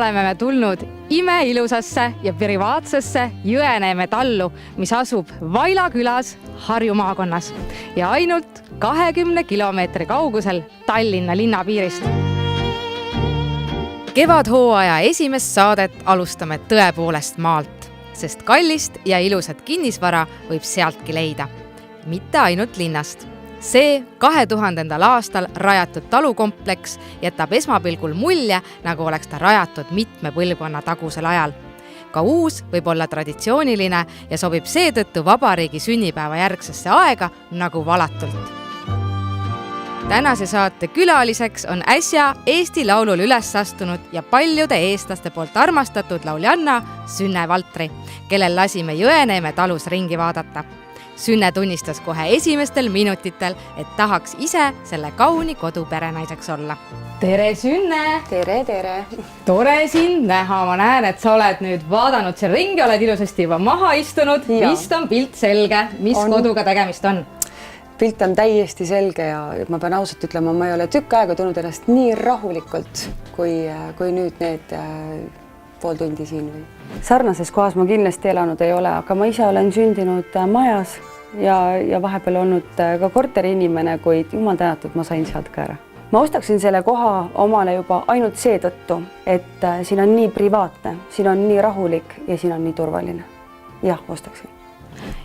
oleme me tulnud imeilusasse ja privaatsesse Jõeneeme tallu, mis asub Vaila külas Harju maakonnas ja ainult 20 kilomeetri kaugusel Tallinna linnapiirist. Kevadhooaja esimest saadet alustame tõepoolest maalt, sest kallist ja ilusat kinnisvara võib sealtki leida. Mitte ainult linnast. See 2000. aastal rajatud talukompleks jätab esmapilgul mulje, nagu oleks ta rajatud mitme põlvkonna tagusel ajal. Ka uus võib olla traditsiooniline ja sobib seetõttu vabariigi sünnipäeva järgsesse aega nagu valatult. Tänase saate külaliseks on äsja Eesti Laulul üles astunud ja paljude eestlaste poolt armastatud lauljanna Sünne Valtri, kellel lasime Jõeneeme talus ringi vaadata. Sünne tunnistas kohe esimestel minutitel, et tahaks ise selle kauni kodu perenaiseks olla. Tere, Sünne! Tere! Tore sind näha. Ma näen, et sa oled nüüd vaadanud seal ringi, oled ilusasti juba maha istunud. Vist on pilt selge, mis koduga tegemist on? Pilt on täiesti selge ja ma pean ausalt ütlema, ma ei ole tükk aega tulnud ennast nii rahulikult, kui nüüd need pool tundi siin. Sarnases kohas ma kindlasti elanud ei ole, aga ma ise olen sündinud majas ja vahepeal olnud ka korteriinimene, kuid jumal tänatud, ma sain sealt ka ära. Ma ostaksin selle koha omale juba ainult seetõttu, et siin on nii privaatne, siin on nii rahulik ja siin on nii turvaline. Jah, ostaksin.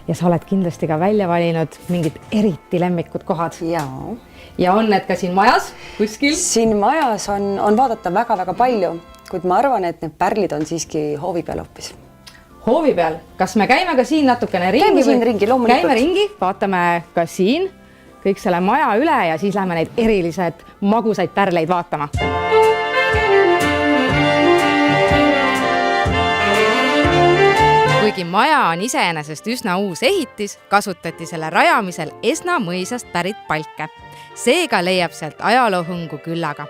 Ja sa oled kindlasti ka välja valinud mingid eriti lemmikud kohad. Jaa. Ja on need ka siin majas kuskil? Siin majas on vaadata väga-väga palju, kuid ma arvan, et need pärlid on siiski hoovi peal hoopis. Hoovi peal? Kas me käime ka siin natukene ringi? Käime siin ringi, loomulikult. Käime ringi, vaatame ka siin kõik selle maja üle ja siis lähme neid erilised magusaid pärleid vaatama. Kuigi maja on iseenesest üsna uus ehitis, kasutati selle rajamisel Esna mõisast pärit palke. Seega leiab sealt ajaloohõngu küllaga.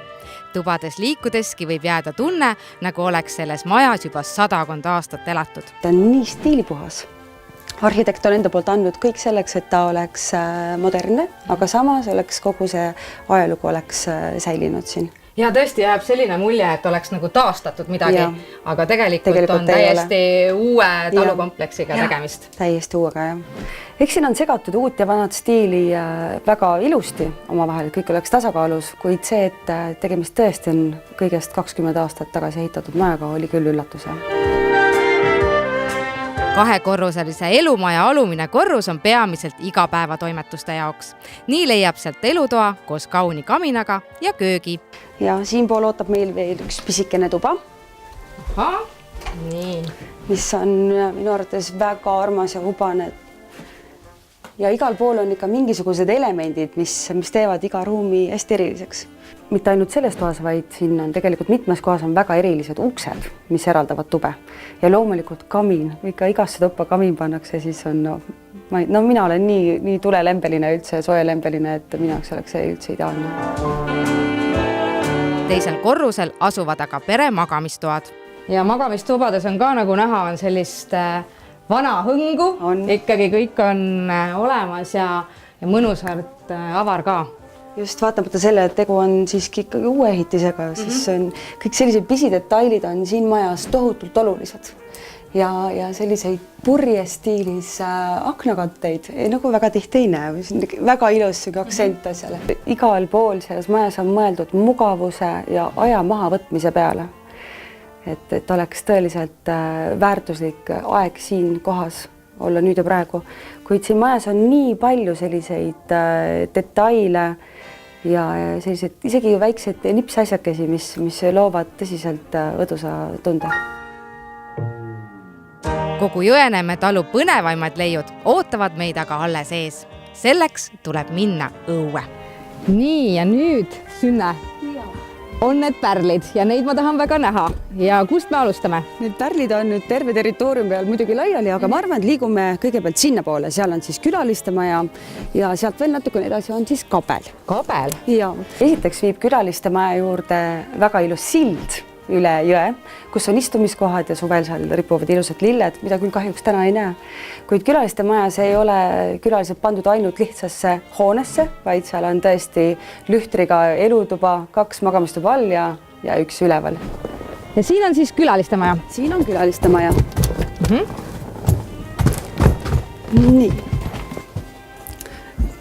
Tubades liikudeski võib jääda tunne, nagu oleks selles majas juba 100 aastat elatud. Ta on nii stiilipuhas. Arhitekt on enda poolt andnud kõik selleks, et ta oleks modernne, aga samas oleks kogu see ajalugu oleks säilinud siin. Ja tõesti jääb selline mulje, et oleks nagu taastatud midagi, aga tegelikult on täiesti uue talukompleksiga tegemist. Täiesti uuega, jah. Eks siin on segatud uut ja vanad stiili väga ilusti omavahel, kõik oleks tasakaalus, kuid see, et tegemist tõesti on kõigest 20 aastat tagasi ehitatud majaga, oli küll üllatus. Kahekorruselise elumaja alumine korrus on peamiselt igapäevatoimetuste jaoks. Nii leiab sealt elutoa koos kauni kaminaga ja köögi. Ja siinpool ootab meil veel üks pisikene tuba. Aha, nii. Mis on minu arvates väga armas ja hubane. Ja igal pool on ikka mingisugused elemendid, mis teevad iga ruumi hästi eriliseks. Mitte ainult selles toas, vaid siin on tegelikult mitmes kohas on väga erilised uksed, mis eraldavad tube. Ja loomulikult kamin, ikka igasse toppa kamin pannakse, siis on, mina olen nii tulelembeline üldse, soelembeline, et minu jaoks oleks see üldse ideaalne. Teisel korrusel asuvad aga pere magamistoad. Ja magamistubades on ka nagu näha, on sellist vana hõngu, ikkagi kõik on olemas ja mõnusalt avar ka. Just vaatamata selle, et tegu on siiski ikkagi uue ehitisega, siis on kõik sellised pisidetailid on siin majas tohutult olulised. Ja selliseid purjestiilis aknakatteid nagu väga tihti ei näe, väga ilus aktsent asjale. Igal pool selles majas on mõeldud mugavuse ja aja mahavõtmise peale. Et oleks tõeliselt väärtuslik aeg siin kohas olla nüüd ja praegu. Kuid siin majas on nii palju selliseid detaile ja sellised isegi väiksed nipsasjakesi, mis loovad tõsiselt õdusa tunde. Kogu Jõeneeme talu põnevaimad leiud ootavad meid aga alles ees. Selleks tuleb minna õue. Nii ja nüüd, Sünne, on need pärlid ja neid ma tahan väga näha. Ja kust me alustame? Need pärlid on nüüd terve territooriumi peal muidugi laiali, aga ma arvan, et liigume kõigepealt sinna poole. Seal on siis külaliste maja ja sealt veel natukene edasi on siis kabel. Kabel? Ja esiteks viib külaliste maja juurde väga ilus sild üle jõe, kus on istumiskohad ja suvel seal ripuvad ilusad lilled, mida küll kahjuks täna ei näe. Kuid külaliste majas ei ole külalised pandud ainult lihtsasse hoonesse, vaid seal on tõesti lühtriga elutuba, 2 magamistuba all ja üks üleval. ja siin on siis külaliste maja. Siin on külaliste maja. Nii.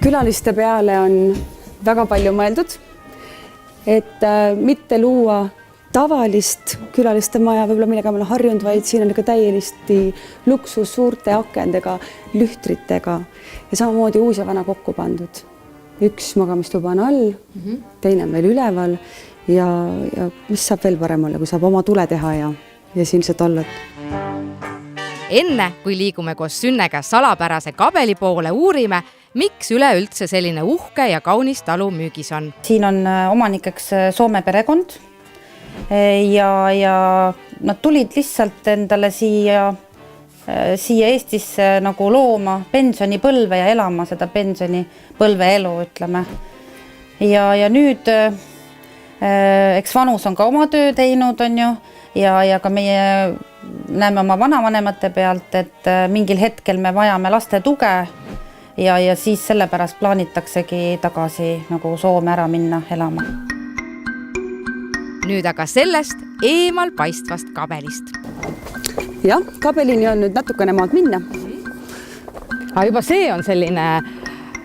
Külaliste peale on väga palju mõeldud, et mitte luua tavalist külaliste maja, võib-olla millega me oleme harjunud, vaid siin on ikka täielisti luksus suurte akendega, lühtritega ja samamoodi uus ja vana kokku pandud. Üks magamistuba on all, teine on veel üleval ja mis saab veel parem olla, kui saab oma tule teha ja siin lihtsalt olla. Enne, kui liigume koos Sünnega salapärase kabeli poole, uurime, miks üleüldse selline uhke ja kaunis talu müügis on. Siin on omanikeks Soome perekond ja nad tulid lihtsalt endale siia Eestisse nagu looma pensionipõlve ja elama seda pensionipõlve elu, ütleme. Ja nüüd eks vanus on ka oma töö teinud, on ju, ja ka meie näeme oma vanavanemate pealt, et mingil hetkel me vajame laste tuge ja siis sellepärast plaanitaksegi tagasi nagu Soome ära minna elama. Nüüd aga sellest eemal paistvast kabelist. Jah, kabelini on nüüd natukene maad minna. Aga juba see on selline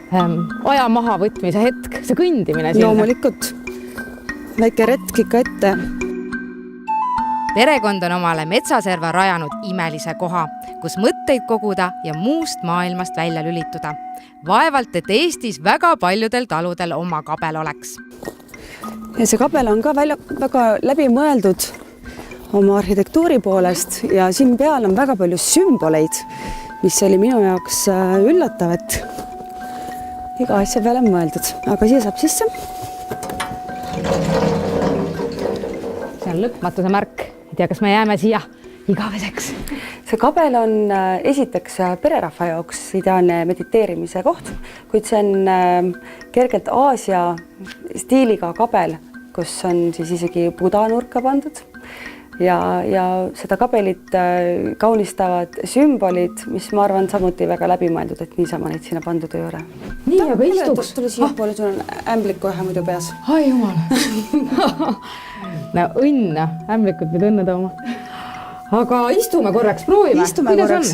aja maha võtmise hetk, see kõndimine sinna. Loomulikult. Väike retk ikka ette. Perekond on omale metsaserva rajanud imelise koha, kus mõtteid koguda ja muust maailmast välja lülituda. Vaevalt, et Eestis väga paljudel taludel oma kabel oleks. Ja see kabel on ka väga läbi mõeldud oma arhitektuuri poolest ja siin peal on väga palju sümboleid, mis oli minu jaoks üllatav, et iga asja peale on mõeldud. Aga siia saab sisse. See on lõpmatuse märk. Ei tea, kas me jääme siia igaveseks. See kabel on esiteks pererahva jaoks ideaalne mediteerimise koht, kuid see on kergelt Aasia stiiliga kabel, kus on siis isegi Buda nurka pandud ja seda kabelit kaunistavad sümbolid, mis ma arvan samuti väga läbimõeldud, et niisama neid sinna pandud ei ole. Nii, aga istuks. Tule siia poole, sul on ämblik kohe muidu peas. Ai jumal. No õnna, ämblikud võid õnne tooma. Aga istume korraks, proovime. Istume korraks.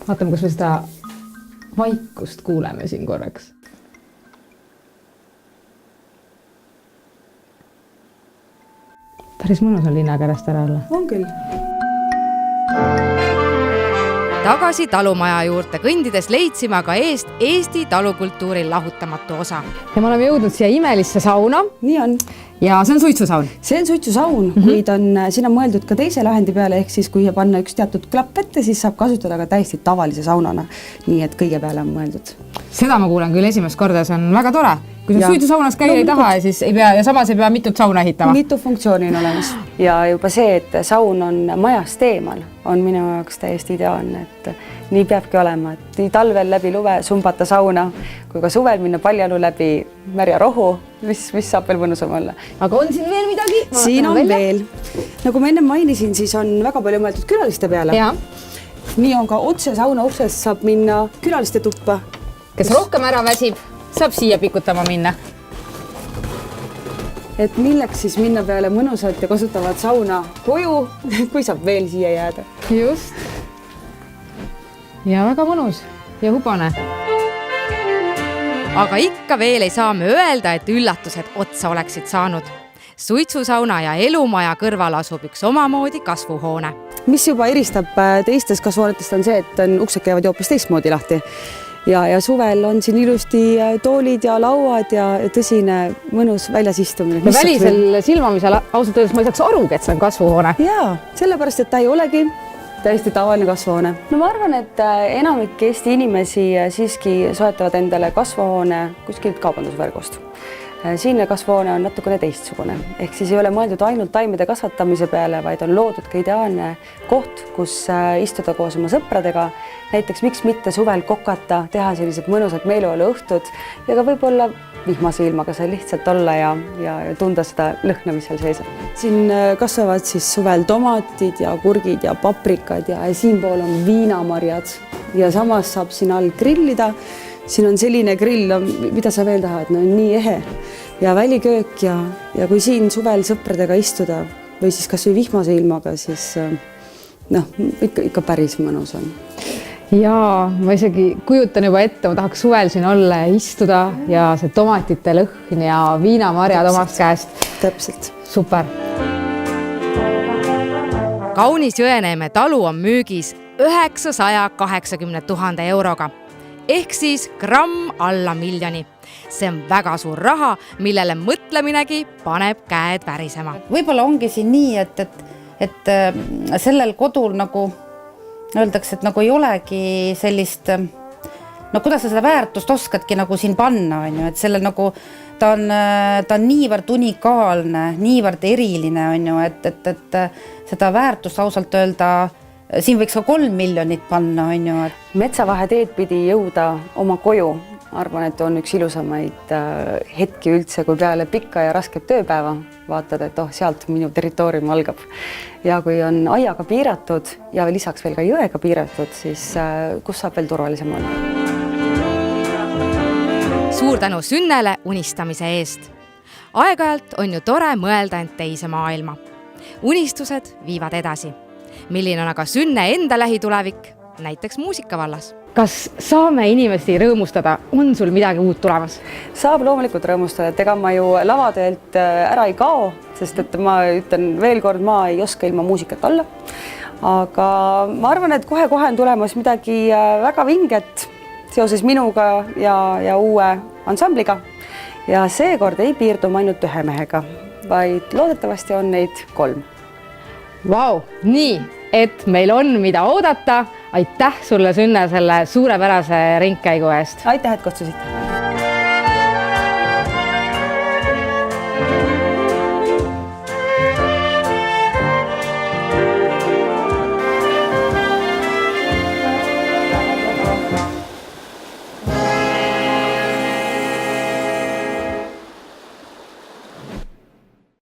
Vaatame, kus me seda vaikust kuuleme siin korraks. Päris mõnus on linna käest ära olla. On küll. Tagasi talumaja juurde kõndides leidsime aga eest Eesti talukultuuri lahutamatu osa. Ja me oleme jõudnud siia imelisse sauna. Nii on. Ja see on suitsusaun. See on suitsusaun, kuid siin on mõeldud ka teise lahendi peale, ehk siis kui panna üks teatud klapp ette, siis saab kasutada ka täiesti tavalise saunana. Nii et kõige peale on mõeldud. Seda ma kuulen küll esimest korda, see on väga tore. Kui sa suitsusaunas käia ei taha, siis ei pea, ja samas ei pea mitut sauna ehitama. Mitu funktsiooni on olemas. Ja juba see, et saun on majast eemal, on minu jaoks täiesti ideaalne, et nii peabki olema, et nii talvel läbi luve sumbata sauna, kui ka suvel minna paljalu läbi märja rohu, mis saab veel mõnusam olla. Aga on siin veel midagi? Siin on veel. Nagu ma enne mainisin, siis on väga palju mõeldud külaliste peale. Ja. Nii on ka otse sauna uksest saab minna külaliste tuppa. Kes rohkem ära väsib, saab siia pikutama minna. Et milleks siis minna peale mõnusalt ja kasutavad sauna koju, kui saab veel siia jääda. Just. Ja väga mõnus ja hubane. Aga ikka veel ei saa me öelda, et üllatused otsa oleksid saanud. Suitsusauna ja elumaja kõrval asub üks omamoodi kasvuhoone. Mis juba eristab teistest kasvuhoonetest on see, et uksed käivad hoopis teistmoodi lahti. Ja suvel on siin ilusti toolid ja lauad ja tõsine mõnus väljas istumine. Välisel silmamisel ausalt öeldes ma ei saaks aru, et see on kasvuhoone. Jaa, sellepärast, et ta ei olegi täiesti tavaline kasvuhoone. No ma arvan, et enamik Eesti inimesi siiski soetavad endale kasvuhoone kuskilt kaubandusvõrgust. Siinne kasvuhoone on natukene teistsugune. Ehk siis ei ole mõeldud ainult taimede kasvatamise peale, vaid on loodud ka ideaalne koht, kus istuda koos oma sõpradega. Näiteks miks mitte suvel kokata, teha sellised mõnusad meeleolu õhtud ja ka võib-olla vihmase ilmaga seal lihtsalt olla ja tunda seda lõhna, mis seal seisab. Siin kasvavad siis suvel tomatid ja kurgid ja paprikad ja siinpool on viinamarjad ja samas saab siin all grillida. Siin on selline grill, mida sa veel tahad, no nii ehe. ja väliköök ja kui siin suvel sõpradega istuda või siis kas või vihmase ilmaga, siis ikka päris mõnus on. Jaa, ma isegi kujutan juba ette, ma tahaks suvel siin olla ja istuda ja see tomatite lõhn ja viinamarjad omast käest. Täpselt. Super. Kaunis Jõeneeme talu on müügis 980 000 euroga ehk siis gramm alla miljoni. See on väga suur raha, millele mõtleminegi paneb käed värisema. Võib-olla ongi siin nii, et sellel kodul nagu öeldakse, et nagu ei olegi sellist, no kuidas sa seda väärtust oskadki nagu siin panna, on ju, et sellel nagu ta on niivõrd unikaalne, niivõrd eriline, on ju, et seda väärtust ausalt öelda, siin võiks ka 3 miljonit panna, on ju. Metsavaheteed pidi jõuda oma koju. Arvan, et on üks ilusamaid hetki üldse, kui peale pikka ja rasket tööpäeva vaatad, et sealt minu territoorium algab. Ja kui on aiaga piiratud ja lisaks veel ka jõega piiratud, siis kus saab veel turvalisem olla? Suur tänu Sünnele unistamise eest. Aeg-ajalt on ju tore mõelda end teise maailma. Unistused viivad edasi. Milline on aga Sünne enda lähitulevik, näiteks muusikavallas? Kas saame inimesi rõõmustada? On sul midagi uut tulemas? Saab loomulikult rõõmustada, et ega ma ju lavatöölt ära ei kao, sest et ma ütlen veel kord, ma ei oska ilma muusikat olla. Aga ma arvan, et kohe-kohe on tulemas midagi väga vinget seoses minuga ja uue ansambliga. Ja seekord ei piirdu ainult 1 mehega, vaid loodetavasti on neid 3. Vau, nii, et meil on mida oodata. Aitäh sulle, Sünne, selle suurepärase ringkäigu eest. Aitäh, et kutsusite.